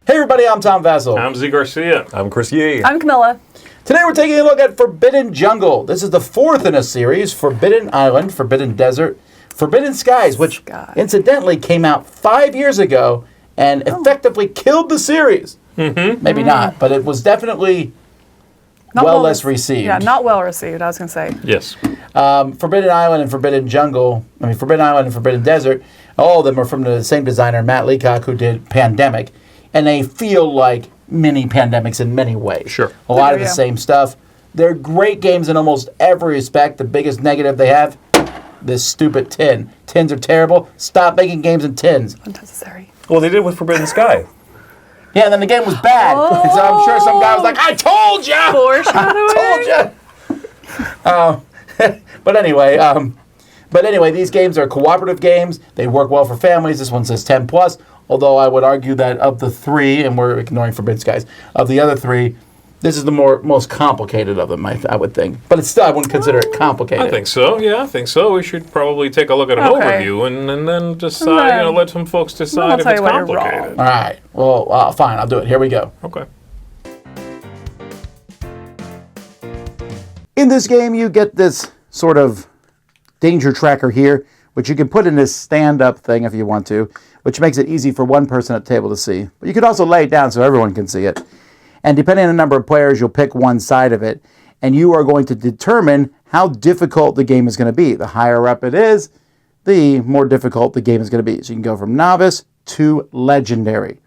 Hey everybody, I'm Tom Vassell. I'm Z Garcia. I'm Chris Yee. I'm Camilla. Today we're taking a look at Forbidden Jungle. This is the fourth in a series, Forbidden Island, Forbidden Desert, Forbidden Skies, which incidentally came out 5 years ago and effectively killed the series. Mm-hmm. Maybe not, but it was definitely less received. Yeah, not well received, I was going to say. Yes. Forbidden Island and Forbidden Island and Forbidden Desert, all of them are from the same designer, Matt Leacock, who did Pandemic. And they feel like mini pandemics in many ways. Sure. A lot of the same stuff. They're great games in almost every respect. The biggest negative they have, this stupid tin. Tins are terrible. Stop making games in tins. Unnecessary. Well, they did it with Forbidden Sky. Yeah, and then the game was bad. Oh. So I'm sure some guy was like, I told ya! Foreshadowing. I told ya! But anyway, these games are cooperative games. They work well for families. This one says 10 plus. Although I would argue that of the three, and we're ignoring Forbidden Skies, of the other three, this is the most complicated of them, I would think. But it's still, I wouldn't consider it complicated. I think so. Yeah, I think so. We should probably take a look at an overview and then decide, let some folks decide if it's complicated. All right. Well, fine. I'll do it. Here we go. Okay. In this game, you get this sort of danger tracker here, which you can put in this stand-up thing if you want to, which makes it easy for one person at the table to see. But you could also lay it down so everyone can see it. And depending on the number of players, you'll pick one side of it, and you are going to determine how difficult the game is going to be. The higher up it is, the more difficult the game is going to be. So you can go from novice to legendary.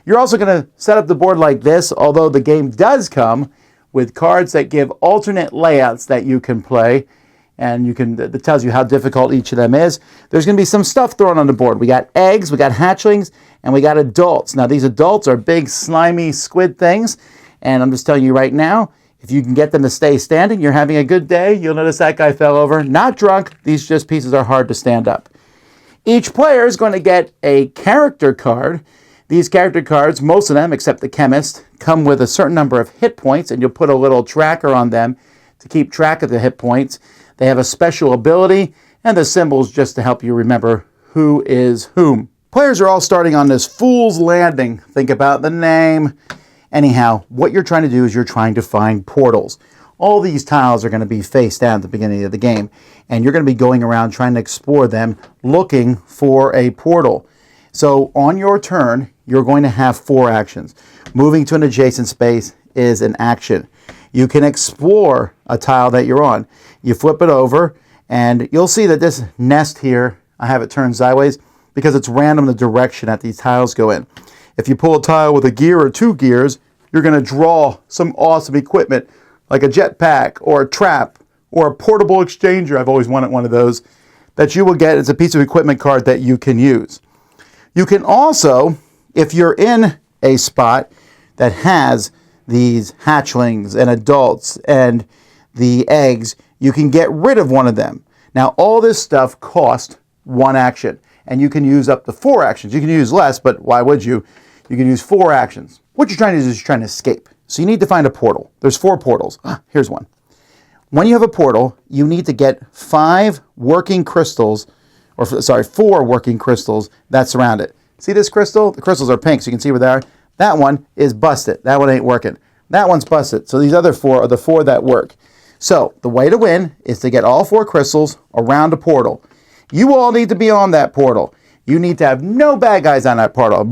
You're also going to set up the board like this, although the game does come with cards that give alternate layouts that you can play. And that tells you how difficult each of them is. There's going to be some stuff thrown on the board. We got eggs, we got hatchlings, and we got adults. Now, these adults are big, slimy squid things. And I'm just telling you right now, if you can get them to stay standing, you're having a good day. You'll notice that guy fell over. Not drunk. These pieces are hard to stand up. Each player is going to get a character card. These character cards, most of them, except the chemist, come with a certain number of hit points, and you'll put a little tracker on them to keep track of the hit points. They have a special ability, and the symbols just to help you remember who is whom. Players are all starting on this Fool's Landing. Think about the name. Anyhow, what you're trying to do is you're trying to find portals. All these tiles are going to be face down at the beginning of the game, and you're going to be going around trying to explore them, looking for a portal. So on your turn, you're going to have 4 actions. Moving to an adjacent space is an action. You can explore a tile that you're on. You flip it over, and you'll see that this nest here, I have it turned sideways because it's random the direction that these tiles go in. If you pull a tile with a gear or 2 gears, you're going to draw some awesome equipment like a jetpack or a trap or a portable exchanger. I've always wanted one of those that you will get. It's a piece of equipment card that you can use. You can also, if you're in a spot that has these hatchlings and adults and the eggs, you can get rid of one of them. Now, all this stuff costs 1 action, and you can use up to 4 actions. You can use less, but why would you? You can use 4 actions. What you're trying to do is you're trying to escape. So you need to find a portal. There's 4 portals. Here's one. When you have a portal, you need to get 4 working crystals that surround it. See this crystal? The crystals are pink, so you can see where they are. That one is busted. That one ain't working. That one's busted. So these other 4 are the 4 that work. So the way to win is to get all 4 crystals around a portal. You all need to be on that portal. You need to have no bad guys on that portal.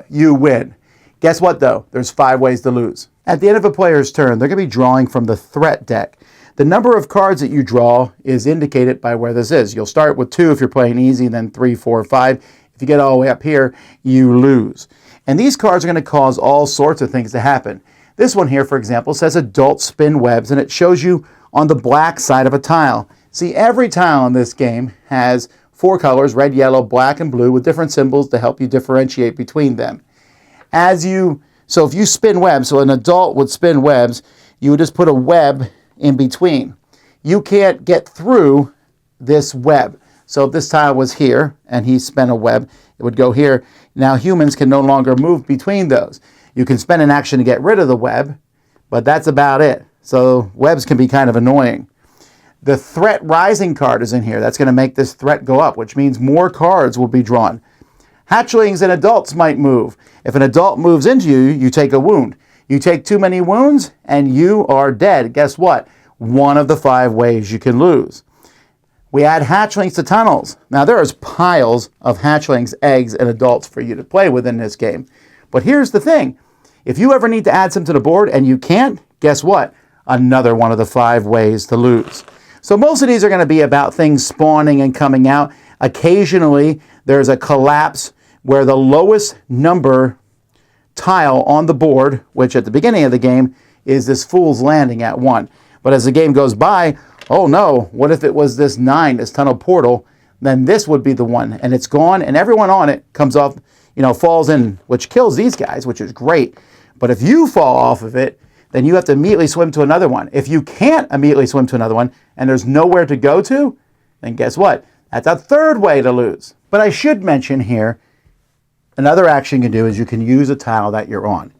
You win. Guess what, though? There's 5 ways to lose. At the end of a player's turn, they're going to be drawing from the threat deck. The number of cards that you draw is indicated by where this is. You'll start with 2 if you're playing easy, then 3, 4, 5. If you get all the way up here, you lose. And these cards are going to cause all sorts of things to happen. This one here, for example, says adult spin webs, and it shows you on the black side of a tile. See, every tile in this game has 4 colors, red, yellow, black, and blue, with different symbols to help you differentiate between them. So if you spin webs, so an adult would spin webs, you would just put a web in between. You can't get through this web. So if this tile was here and he spun a web, it would go here. Now humans can no longer move between those. You can spend an action to get rid of the web, but that's about it. So webs can be kind of annoying. The threat rising card is in here. That's going to make this threat go up, which means more cards will be drawn. Hatchlings and adults might move. If an adult moves into you, you take a wound. You take too many wounds, and you are dead. Guess what? One of the 5 ways you can lose. We add hatchlings to tunnels. Now, there's piles of hatchlings, eggs, and adults for you to play with in this game. But here's the thing. If you ever need to add some to the board and you can't, guess what? Another one of the 5 ways to lose. So most of these are going to be about things spawning and coming out. Occasionally, there's a collapse where the lowest number tile on the board, which at the beginning of the game is this fool's landing at 1. But as the game goes by, oh no, what if it was this 9, this tunnel portal? Then this would be the one, and it's gone, and everyone on it comes off, falls in, which kills these guys, which is great. But if you fall off of it, then you have to immediately swim to another one. If you can't immediately swim to another one, and there's nowhere to go to, then guess what? That's a 3rd way to lose. But I should mention here, another action you can do is you can use a tile that you're on.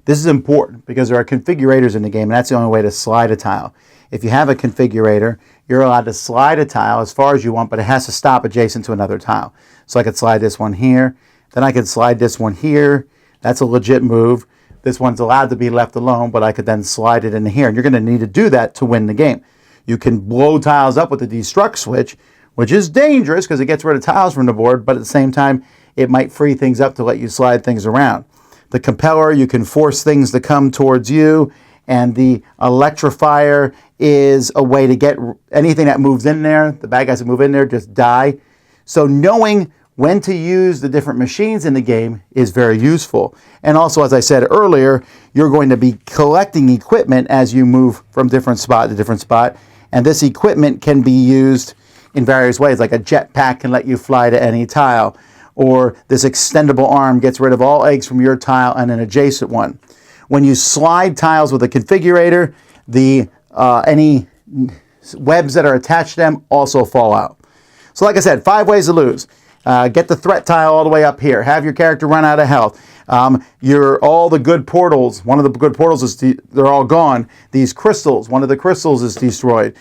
This is important because there are configurators in the game, and that's the only way to slide a tile. If you have a configurator, you're allowed to slide a tile as far as you want, but it has to stop adjacent to another tile. So I could slide this one here, then I could slide this one here. That's a legit move. This one's allowed to be left alone, but I could then slide it in here. And you're going to need to do that to win the game. You can blow tiles up with the destruct switch, which is dangerous because it gets rid of tiles from the board, but at the same time, it might free things up to let you slide things around. The compeller, you can force things to come towards you, and the electrifier is a way to get anything that moves in there, the bad guys that move in there just die. So knowing when to use the different machines in the game is very useful. And also, as I said earlier, you're going to be collecting equipment as you move from different spot to different spot. And this equipment can be used in various ways, like a jetpack can let you fly to any tile, or this extendable arm gets rid of all eggs from your tile and an adjacent one. When you slide tiles with a configurator, any webs that are attached to them also fall out. So like I said, 5 ways to lose. Get the threat tile all the way up here. Have your character run out of health. All the good portals. One of the good portals is they're all gone. These crystals. One of the crystals is destroyed.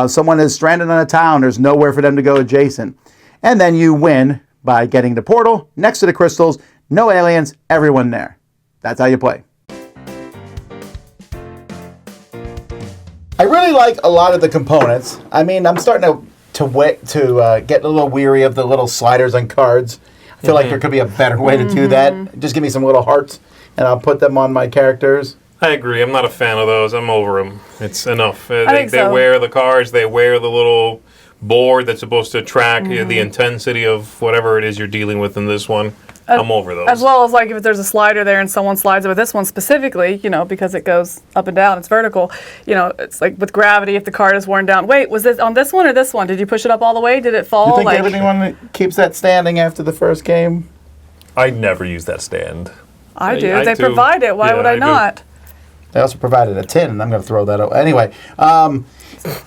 Someone is stranded on a tile and there's nowhere for them to go adjacent. And then you win by getting the portal next to the crystals. No aliens. Everyone there. That's how you play. I really like a lot of the components. I mean, I'm starting to get a little weary of the little sliders on cards. I feel like there could be a better way to do that. Just give me some little hearts, and I'll put them on my characters. I agree. I'm not a fan of those. I'm over them. It's enough. They wear the cards. They wear the little board that's supposed to track the intensity of whatever it is you're dealing with in this one. I'm over those. As well as like if there's a slider there and someone slides it with this one specifically, because it goes up and down, it's vertical. It's like with gravity, if the card is worn down. Wait, was this on this one or this one? Did you push it up all the way? Did it fall? You think anyone keeps that standing after the first game? I never use that stand. I do. They provide it. Why would I not? They also provided a tin, and I'm going to throw that out. Anyway,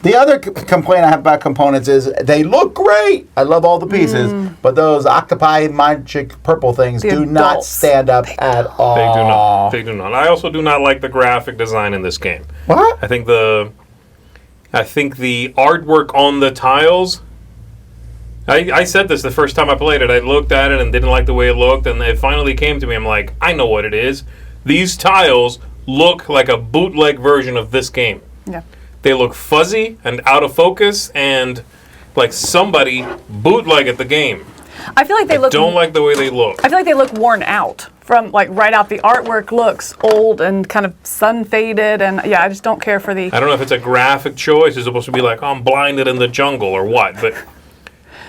the other complaint I have about components is they look great. I love all the pieces, but those octopi magic purple things do not stand up at all. They do not. I also do not like the graphic design in this game. What? I think the artwork on the tiles. I said this the first time I played it. I looked at it and didn't like the way it looked, and it finally came to me. I'm like, I know what it is. These tiles look like a bootleg version of this game. Yeah. They look fuzzy and out of focus, and like somebody bootlegged the game. I feel like they look. Don't like the way they look. I feel like they look worn out from like right out. The artwork looks old and kind of sun faded, and yeah, I just don't care for the. I don't know if it's a graphic choice. It's supposed to be like, oh, I'm blinded in the jungle or what, but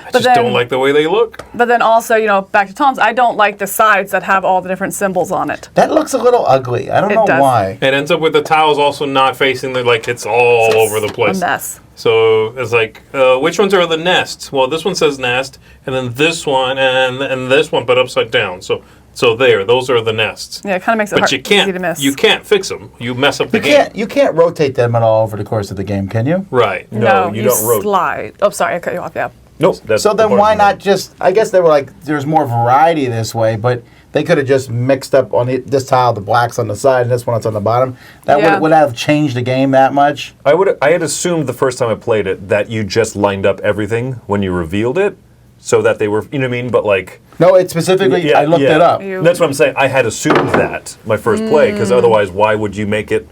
I just don't like the way they look. But then also, back to Tom's, I don't like the sides that have all the different symbols on it. That looks a little ugly. I don't know why. It ends up with the tiles also not facing it's all over the place. A mess. So it's like, which ones are the nests? Well, this one says nest, and then this one, and this one, but upside down. So those are the nests. Yeah, it kind of makes it easy to miss. You can't fix them. You mess up the game. You can't rotate them at all over the course of the game, can you? Right. No, you don't rotate. Slide. Oh, sorry, I cut you off. Yeah. Nope. So then why not just? I guess they were like, there's more variety this way, but they could have just mixed up on this tile, the black's on the side, and this one that's on the bottom. That would have changed the game that much. I had assumed the first time I played it that you just lined up everything when you revealed it, so that they were, you know what I mean? But like, No, it specifically, I looked it up. That's what I'm saying. I had assumed that my first play, because otherwise, why would you make it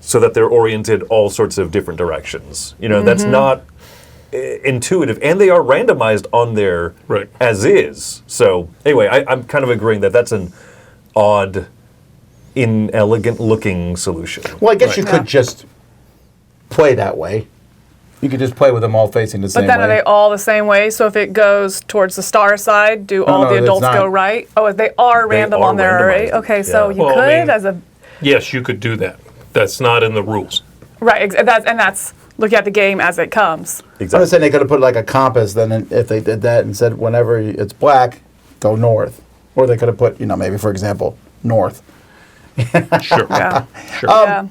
so that they're oriented all sorts of different directions? You know, that's not intuitive, and they are randomized on there as is. So anyway, I'm kind of agreeing that that's an odd, inelegant-looking solution. Well, I guess you could just play that way. You could just play with them all facing the same way. But then are they all the same way? So if it goes towards the star side, do all the adults go right? Oh, they are random on there already? Okay, so you could as a... Yes, you could do that. That's not in the rules. Right, and that's looking at the game as it comes. Exactly. I'm just saying they could have put like a compass then if they did that and said whenever it's black, go north. Or they could have put, maybe for example, north. Sure. Yeah. Sure.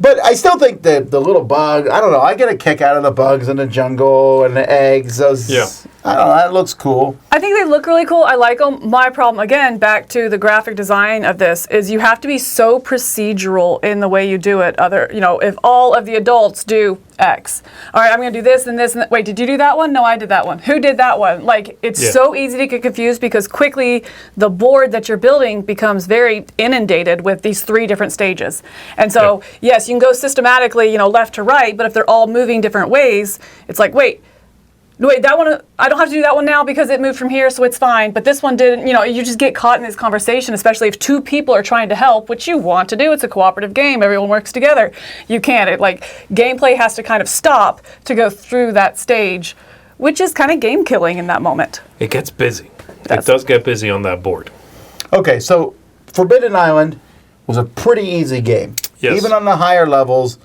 But I still think that the little bug, I don't know, I get a kick out of the bugs in the jungle and the eggs. Those, I don't know, that looks cool. I think they look really cool. I like them. My problem, again, back to the graphic design of this, is you have to be so procedural in the way you do it. If all of the adults do X, all right, I'm going to do this and this and that. Wait, did you do that one? No, I did that one. Who did that one? Like, it's so easy to get confused because quickly the board that you're building becomes very inundated with these 3 different stages. And so, yes, you can go systematically, left to right, but if they're all moving different ways, it's like, wait, that one, I don't have to do that one now because it moved from here, so it's fine. But this one didn't, you just get caught in this conversation, especially if 2 people are trying to help, which you want to do. It's a cooperative game. Everyone works together. You can't. Gameplay has to kind of stop to go through that stage, which is kind of game killing in that moment. It gets busy. It does get busy on that board. Okay, so Forbidden Island was a pretty easy game. Yes. Even on the higher levels,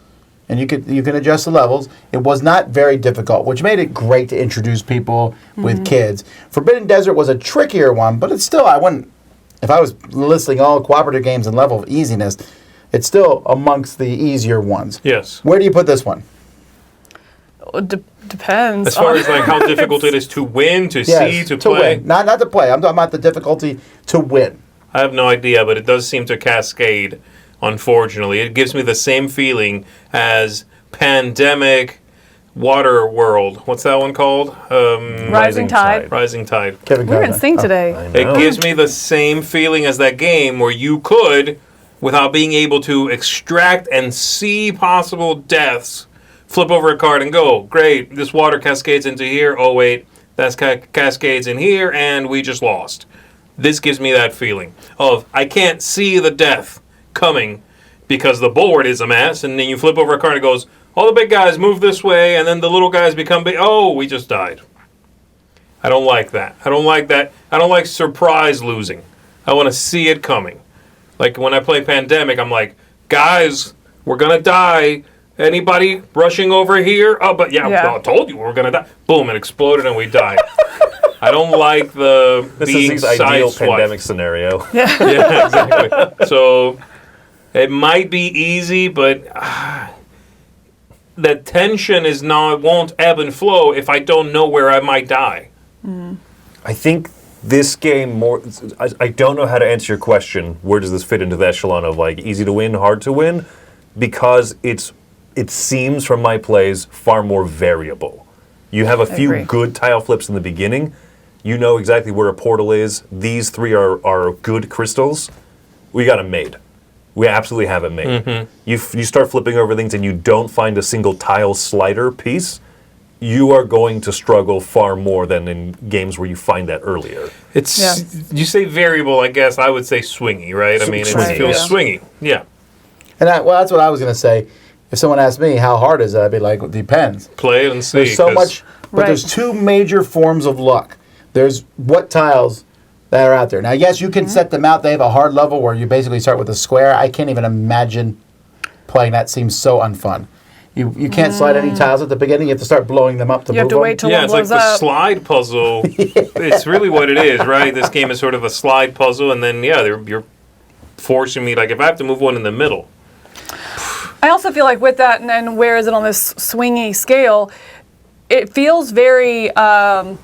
and you can adjust the levels, it was not very difficult, which made it great to introduce people with kids. Forbidden Desert was a trickier one, but it's still, if I was listing all cooperative games in level of easiness, it's still amongst the easier ones. Yes. Where do you put this one? Depends. As far as how difficult it is to win, to see, to play. Win. Not to play. I'm talking about the difficulty to win. I have no idea, but it does seem to cascade, unfortunately. It gives me the same feeling as Pandemic, Water World. What's that one called? Rising Tide. Rising Tide. We're in sync today. It gives me the same feeling as that game where you could, without being able to extract and see possible deaths, flip over a card and go, great, this water cascades into here. Oh, wait, that's cascades in here, and we just lost. This gives me that feeling of I can't see the death coming because the board is a mess, and then you flip over a card and it goes, all the big guys move this way, and then the little guys become big. Oh, we just died. I don't like that. I don't like that. I don't like surprise losing. I want to see it coming. Like when I play Pandemic, I'm like, guys, we're going to die. Anybody rushing over here? Oh, but I told you we were going to die. Boom, it exploded and we died. I don't like This being is the ideal sideswiped. pandemic scenario. Yeah, exactly. So it might be easy, but the tension won't ebb and flow if I don't know where I might die. I think this game I don't know how to answer your question. Where does this fit into the echelon of easy to win, hard to win? Because it seems from my plays far more variable. You have a few good tile flips in the beginning. You know exactly where a portal is. These 3 are good crystals. We got them made. We absolutely have it made. Mm-hmm. You start flipping over things and you don't find a single tile slider piece, you are going to struggle far more than in games where you find that earlier. You say variable, I guess I would say swingy, right? I mean, it feels swingy. Yeah. And that's what I was going to say. If someone asked me how hard is it, I'd be like, it depends. Play it and see. There's so much, but there's 2 major forms of luck. There's what tiles that are out there. Now, yes, you can set them out. They have a hard level where you basically start with a square. I can't even imagine playing that. Seems so unfun. You can't slide any tiles at the beginning. You have to start blowing them up to move them. You have to wait till one blows up. Yeah, it's like the slide puzzle. It's really what it is, right? This game is sort of a slide puzzle, and then, you're forcing me, if I have to move one in the middle. I also feel like with that, and where is it on this swingy scale, it feels very on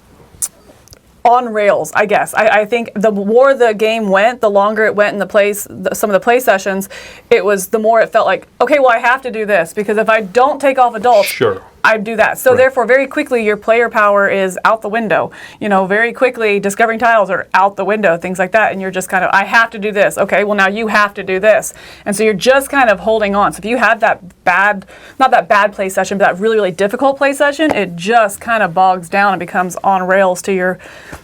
rails, I guess. I think the more the game went, the longer it went in some of the play sessions, the more it felt like, okay, well, I have to do this, because if I don't take off adults, I do that. So therefore, very quickly, your player power is out the window. Very quickly, discovering tiles are out the window, things like that. And you're just kind of, I have to do this. Okay, well, now you have to do this. And so you're just kind of holding on. So if you have that bad, not that bad play session, but that really, really difficult play session, it just kind of bogs down and becomes on rails to your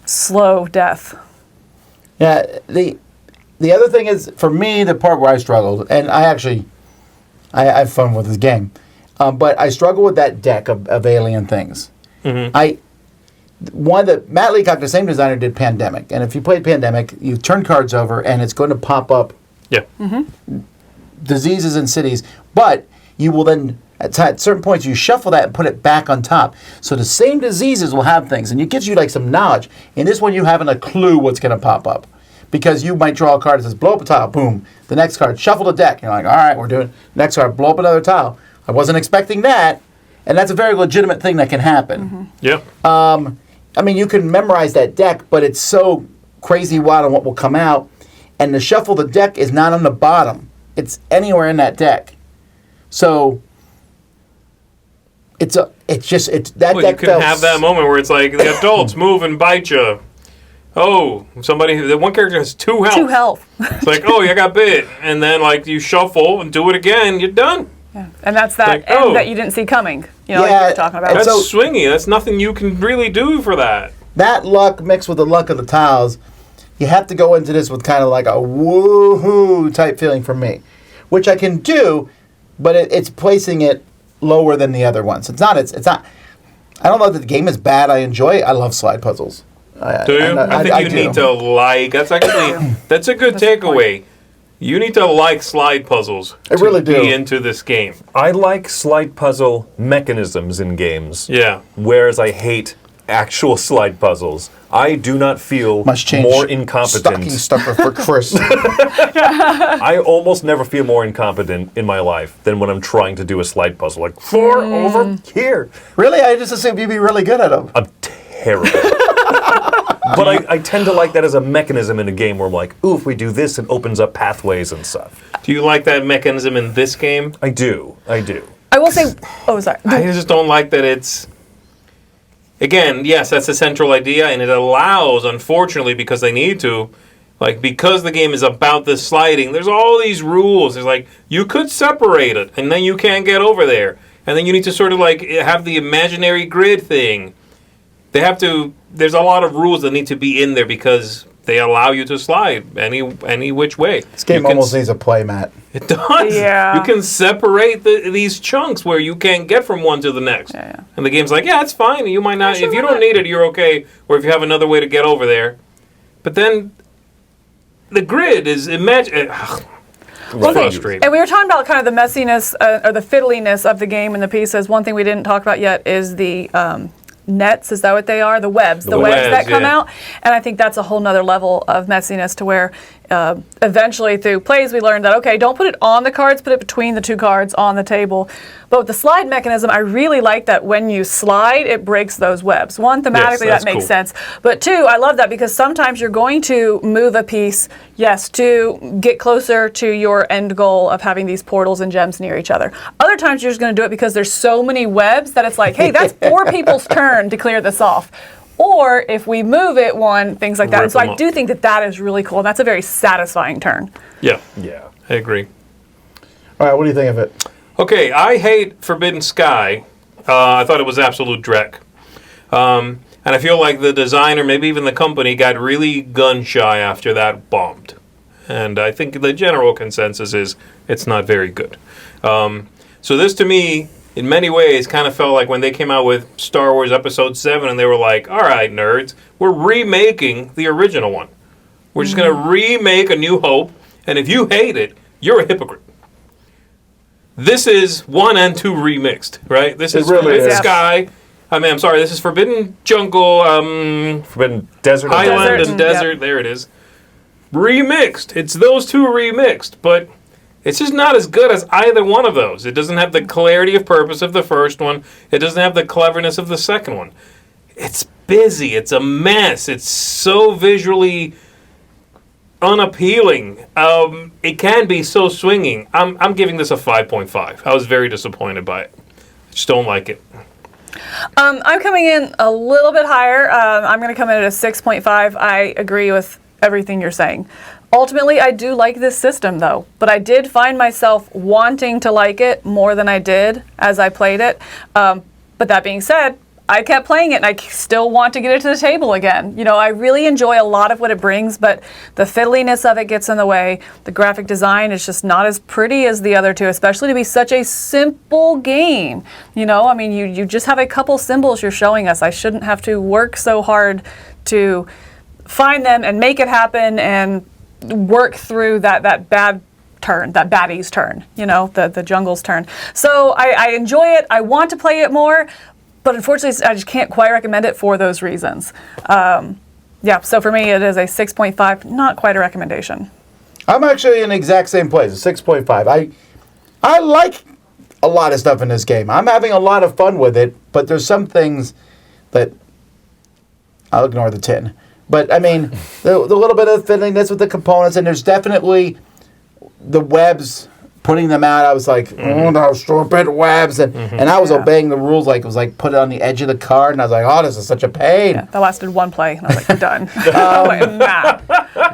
slow death. Yeah, the other thing is, for me, the part where I struggled, and I have fun with this game, but I struggle with that deck of alien things. Mm-hmm. Matt Leacock, the same designer, did Pandemic, and if you played Pandemic, you turn cards over, and it's going to pop up diseases and cities, but you will then, at certain points, you shuffle that and put it back on top. So the same diseases will have things, and it gives you like some knowledge. In this one, you haven't a clue what's going to pop up. Because you might draw a card that says, blow up a tile, boom. The next card, shuffle the deck. You're like, all right, we're doing next card, blow up another tile. I wasn't expecting that. And that's a very legitimate thing that can happen. Mm-hmm. Yeah. You can memorize that deck, but it's so crazy wild on what will come out. And the shuffle the deck is not on the bottom. It's anywhere in that deck. So that Well, deck you can have that moment where it's like the adults move and bite you. Oh, the one character has 2 health. 2 health. It's like, oh, you got bit. And then, you shuffle and do it again, you're done. Yeah. And that's that end that you didn't see coming. Like you were talking about. That's swingy. That's nothing you can really do for that. That luck mixed with the luck of the tiles, you have to go into this with kind of like a woohoo type feeling for me, which I can do, but it's placing it lower than the other ones. It's not. I don't know that the game is bad. I enjoy it. I love slide puzzles. Do you? I think you need to like. That's actually that's a good takeaway. You need to like slide puzzles. I really do. Be into this game. I like slide puzzle mechanisms in games. Yeah. Whereas I hate actual slide puzzles. I do not feel more incompetent. Stocking stuffer for Chris. I almost never feel more incompetent in my life than when I'm trying to do a slide puzzle. Like 4 over here. Really? I just assumed you'd be really good at them. I'm terrible. But I tend to like that as a mechanism in a game where I'm like, ooh, if we do this, it opens up pathways and stuff. Do you like that mechanism in this game? I do. I will say, sorry. I just don't like that it's... Again, yes, that's the central idea, and it allows, unfortunately, because they need to, because the game is about this sliding, there's all these rules. There's you could separate it, and then you can't get over there. And then you need to sort of have the imaginary grid thing. There's a lot of rules that need to be in there because they allow you to slide any which way. This game almost needs a play mat. It does. Yeah. You can separate these chunks where you can't get from one to the next. Yeah. And the game's like, yeah, it's fine. You might not. If you don't need it, you're okay. Or if you have another way to get over there. But then the grid is frustrating. And we were talking about kind of the messiness or the fiddliness of the game and the pieces. One thing we didn't talk about yet is the nets, is that what they are? The webs. The webs that come out. And I think that's a whole nother level of messiness to where eventually through plays we learned that, okay, don't put it on the cards, put it between the 2 cards on the table. But with the slide mechanism, I really like that when you slide, it breaks those webs. One, thematically, that makes sense. But 2, I love that because sometimes you're going to move a piece, yes, to get closer to your end goal of having these portals and gems near each other. Other times you're just going to do it because there's so many webs that it's like, hey, that's 4 people's turn to clear this off. Or if we move it, things like that. And so I do think that is really cool. That's a very satisfying turn. Yeah. Yeah. I agree. All right, what do you think of it? Okay, I hate Forbidden Sky. I thought it was absolute dreck. And I feel like the designer, maybe even the company, got really gun-shy after that bombed. And I think the general consensus is it's not very good. So this, to me, in many ways, kind of felt like when they came out with Star Wars Episode 7 and they were like, all right, nerds, we're remaking the original one. We're just going to remake A New Hope, and if you hate it, you're a hypocrite. This is 1 and 2 remixed, right? This is really Forbidden is. Sky. I'm sorry, this is Forbidden Jungle, Forbidden Desert. Island and Desert. There it is. Remixed. It's those 2 remixed, but it's just not as good as either one of those. It doesn't have the clarity of purpose of the first one. It doesn't have the cleverness of the second one. It's busy. It's a mess. It's so visually unappealing. It can be so swinging. I'm giving this a 5.5. I was very disappointed by it. I just don't like it. I'm coming in a little bit higher. I'm going to come in at a 6.5. I agree with everything you're saying. Ultimately, I do like this system, though. But I did find myself wanting to like it more than I did as I played it. But that being said, I kept playing it, and I still want to get it to the table again. You know, I really enjoy a lot of what it brings, but the fiddliness of it gets in the way. The graphic design is just not as pretty as the other two, especially to be such a simple game. You know, I mean, you just have a couple symbols you're showing us. I shouldn't have to work so hard to find them and make it happen and work through that bad turn, that baddie's turn, you know, the jungle's turn. So I enjoy it. I want to play it more, but unfortunately, I just can't quite recommend it for those reasons. Yeah, so for me, it is a 6.5, not quite a recommendation. I'm actually in the exact same place, a 6.5. I like a lot of stuff in this game. I'm having a lot of fun with it, but there's some things that I'll ignore the 10. But I mean, the little bit of fiddliness with the components, and there's definitely the webs, putting them out. I was like, oh no, stupid webs, and I was obeying the rules like it was like put it on the edge of the card, and I was like, oh, this is such a pain. Yeah, that lasted one play, and I was like, done. Nah.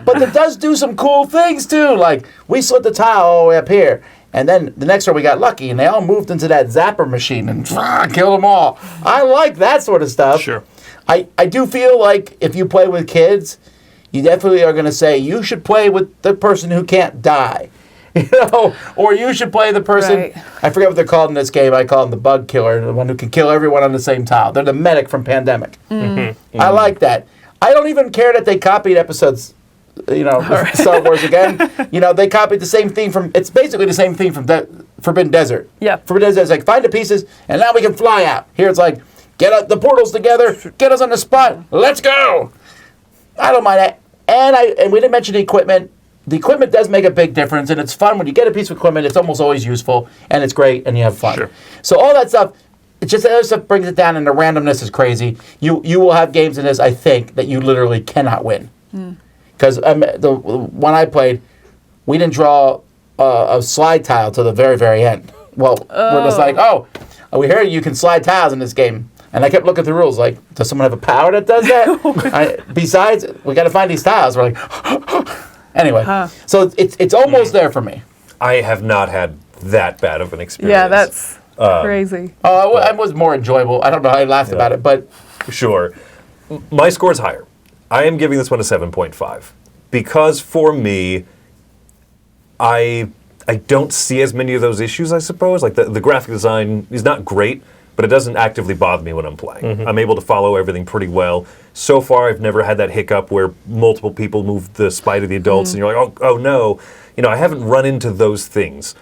But it does do some cool things too. Like we slid the tile all the way up here, and then the next round we got lucky, and they all moved into that zapper machine and killed them all. I like that sort of stuff. Sure. I do feel like if you play with kids, you definitely are going to say you should play with the person who can't die. You know, or you should play the person, right. I forget what they're called in this game, I call them the bug killer, the one who can kill everyone on the same tile. They're the medic from Pandemic. I like that. I don't even care that they copied episodes, you know, Star Wars again. You know, they copied the same theme from, it's basically the same theme from Forbidden Desert. Yeah. Forbidden Desert is like, find the pieces, and now we can fly out. Here it's like, get the portals together, get us on the spot, let's go. I don't mind that. And we didn't mention the equipment. The equipment does make a big difference, and it's fun. When you get a piece of equipment, it's almost always useful, and it's great, and you have fun. Sure. So all that stuff, it's just the other stuff brings it down, and the randomness is crazy. You will have games in this, I think, that you literally cannot win. Because the one I played, we didn't draw a slide tile to the very, very end. Well, we're just like, we heard you can slide tiles in this game. And I kept looking at the rules, like, does someone have a power that does that? Besides, we got to find these tiles. We're like, anyway. So it's almost there for me. I have not had that bad of an experience. Yeah, that's crazy. It was more enjoyable. I don't know how I laughed about it, but... Sure. My score's higher. I am giving this one a 7.5. Because for me, I don't see as many of those issues, I suppose. Like, the graphic design is not great, but it doesn't actively bother me when I'm playing. I'm able to follow everything pretty well. So far, I've never had that hiccup where multiple people move the spy to the adults, and you're like, oh no. You know, I haven't run into those things.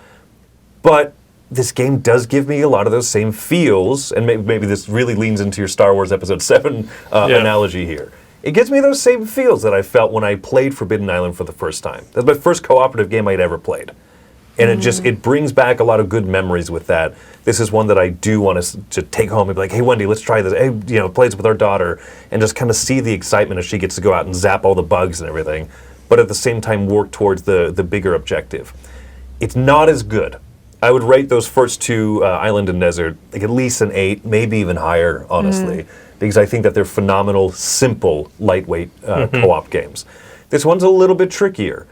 But this game does give me a lot of those same feels, and maybe this really leans into your Star Wars Episode 7 analogy here. It gives me those same feels that I felt when I played Forbidden Island for the first time. That's my first cooperative game I'd ever played. And it brings back a lot of good memories with that. This is one that I do want to take home and be like, hey, Wendy, let's try this. Hey, you know, play this with our daughter, and just kind of see the excitement as she gets to go out and zap all the bugs and everything, but at the same time work towards the bigger objective. It's not as good. I would rate those first two, Island and Desert, like at least an 8, maybe even higher, honestly, because I think that they're phenomenal, simple, lightweight co-op games. This one's a little bit trickier.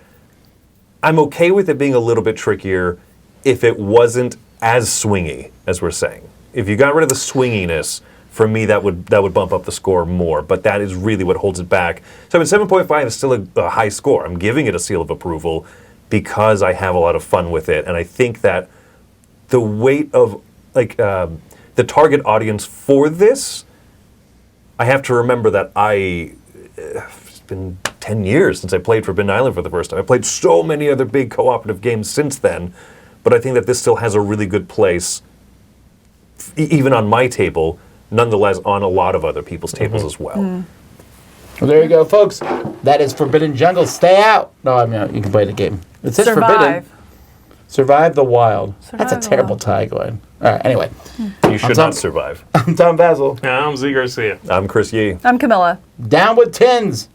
I'm okay with it being a little bit trickier if it wasn't as swingy, as we're saying. If you got rid of the swinginess, for me, that would bump up the score more. But that is really what holds it back. So I mean, 7.5 is still a high score. I'm giving it a seal of approval because I have a lot of fun with it. And I think that the weight of, like, the target audience for this, I have to remember that it's been 10 years since I played Forbidden Island for the first time. I played so many other big cooperative games since then, but I think that this still has a really good place, even on my table, nonetheless on a lot of other people's tables as well. Well, there you go, folks. That is Forbidden Jungle. Stay out. No, I mean, you can play the game. It says Forbidden. Survive the Wild. That's a terrible tagline. All right, anyway. You should not survive. I'm Tom Basil. Yeah, I'm Z Garcia. I'm Chris Yee. I'm Camilla. Down with tins.